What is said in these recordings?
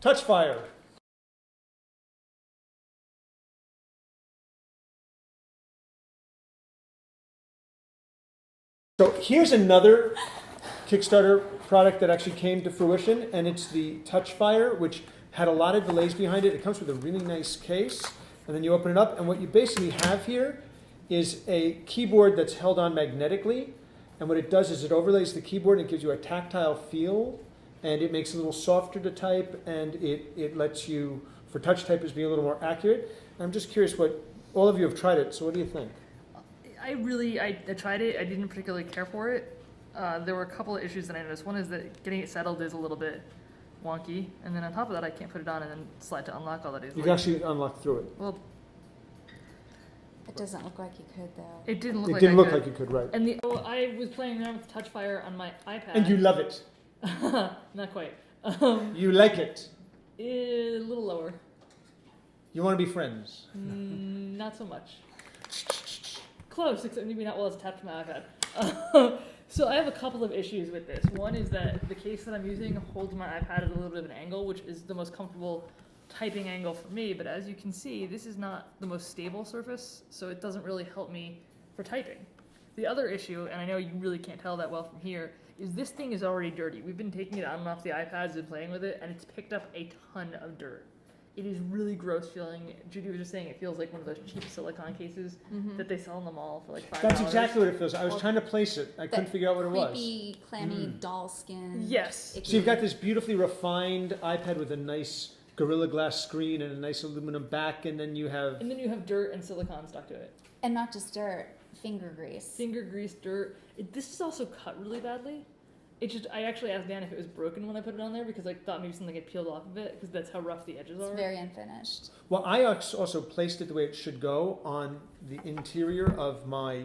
TouchFire. So here's another Kickstarter product that actually came to fruition, and it's the TouchFire, which had a lot of delays behind it. It comes with a really nice case, and then you open it up, and what you basically have here is a keyboard that's held on magnetically, and what it does is it overlays the keyboard and it gives you a tactile feel, and it makes it a little softer to type, and it lets you, for touch typers, be a little more accurate. I'm just curious what, all of you have tried it, so what do you think? I tried it. I didn't particularly care for it. There were a couple of issues that I noticed. One is that getting it settled is a little bit wonky, and then on top of that, I can't put it on and then slide to unlock all that easily. You can actually unlock through it. Well, It doesn't look like you could, though. it didn't look It like didn't I look could. like you could, right? And I was playing around with TouchFire on my iPad. And you love it. Not quite. You like it. A little lower. You want to be friends. Not so much. Close, except maybe not well as attached to my iPad. So I have a couple of issues with this. One is that the case that I'm using holds my iPad at a little bit of an angle, which is the most comfortable typing angle for me. But as you can see, this is not the most stable surface, so it doesn't really help me for typing. The other issue, and I know you really can't tell that well from here, is this thing is already dirty. We've been taking it on and off the iPads and playing with it, and it's picked up a ton of dirt. It is really gross feeling. Judy was just saying it feels like one of those cheap silicone cases that they sell in the mall for like $5. That's exactly what it feels. I was trying to place it. I couldn't figure out what it was. Creepy, clammy doll skin. Yes. Icky. So you've got this beautifully refined iPad with a nice Gorilla Glass screen and a nice aluminum back, and then you have... And then you have dirt and silicone stuck to it. And not just dirt, finger grease. Finger grease, dirt. This is also cut really badly. I actually asked Dan if it was broken when I put it on there because I thought maybe something had peeled off of it because that's how rough the edges It's are. very unfinished. Well, I also placed it the way it should go on the interior of my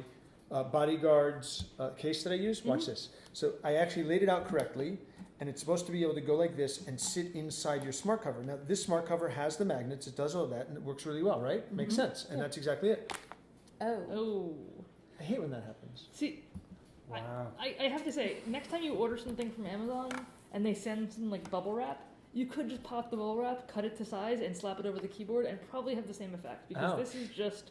Bodyguard's case that I use. Watch this. So I actually laid it out correctly, and it's supposed to be able to go like this and sit inside your smart cover. Now, this smart cover has the magnets. It does all that, and it works really well, right? Makes sense, and that's exactly it. Oh. I hate when that happens. See, Wow. I have to say, next time you order something from Amazon and they send some like bubble wrap, you could just pop the bubble wrap, cut it to size, and slap it over the keyboard and probably have the same effect because this is just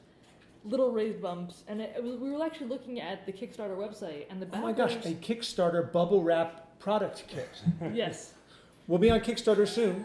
little raised bumps. And we were actually looking at the Kickstarter website and the backers. Oh my gosh, a Kickstarter bubble wrap product kit. Yes. We'll be on Kickstarter soon.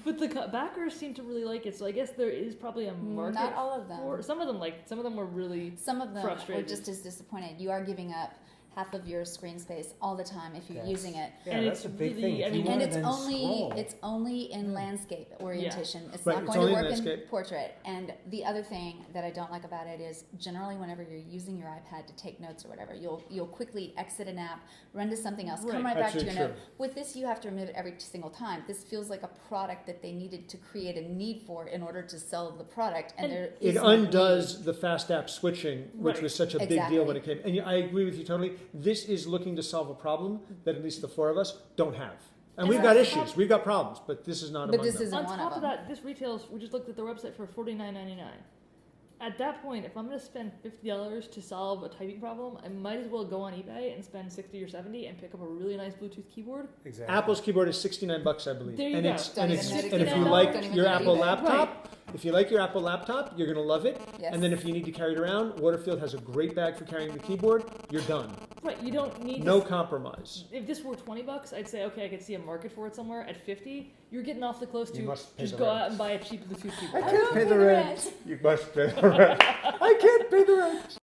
But the backers seem to really like it, so I guess there is probably a market. Not all of them. For, some of them were really Some of them frustrated. are just as disappointed. You are giving up half of your screen space all the time if you're using it. Yeah, And that's it's a big really- thing. I If mean- you And wanna it's then only scroll. in landscape orientation. It's Right, not it's going only to in work in landscape. portrait. And the other thing that I don't like about it is generally whenever you're using your iPad to take notes or whatever, you'll quickly exit an app, run to something else, come right back to your Absolutely note. With this, you have to remove it every single time. This feels like a product that they needed to create a need for in order to sell the product, and there It is no undoes the fast app switching, which Right. was such a big deal when it came. And I agree with you totally. This is looking to solve a problem that at least the four of us don't have. And we've got issues, we've got problems, but this is not But among this them. isn't On one top of of them. that, this retails, we just looked at the website for $49.99. At that point, if I'm going to spend $50 to solve a typing problem, I might as well go on eBay and spend $60 or $70 and pick up a really nice Bluetooth keyboard. Exactly. Apple's keyboard is $69, I believe. There you and go. it's Don't and even it's know and to if get you it out. like Don't even your know to Apple eBay. laptop, if you like your Apple laptop, you're gonna love it. Yes. And then if you need to carry it around, Waterfield has a great bag for carrying the keyboard. You're done. Right, you don't need No to, compromise. if this were $20, I'd say, okay, I could see a market for it somewhere. At $50, you're getting awfully close You to must pay just the go rent. out and buy a cheap Bluetooth I keyboard. can't pay the rent. You must pay the rent. I can't pay the rent.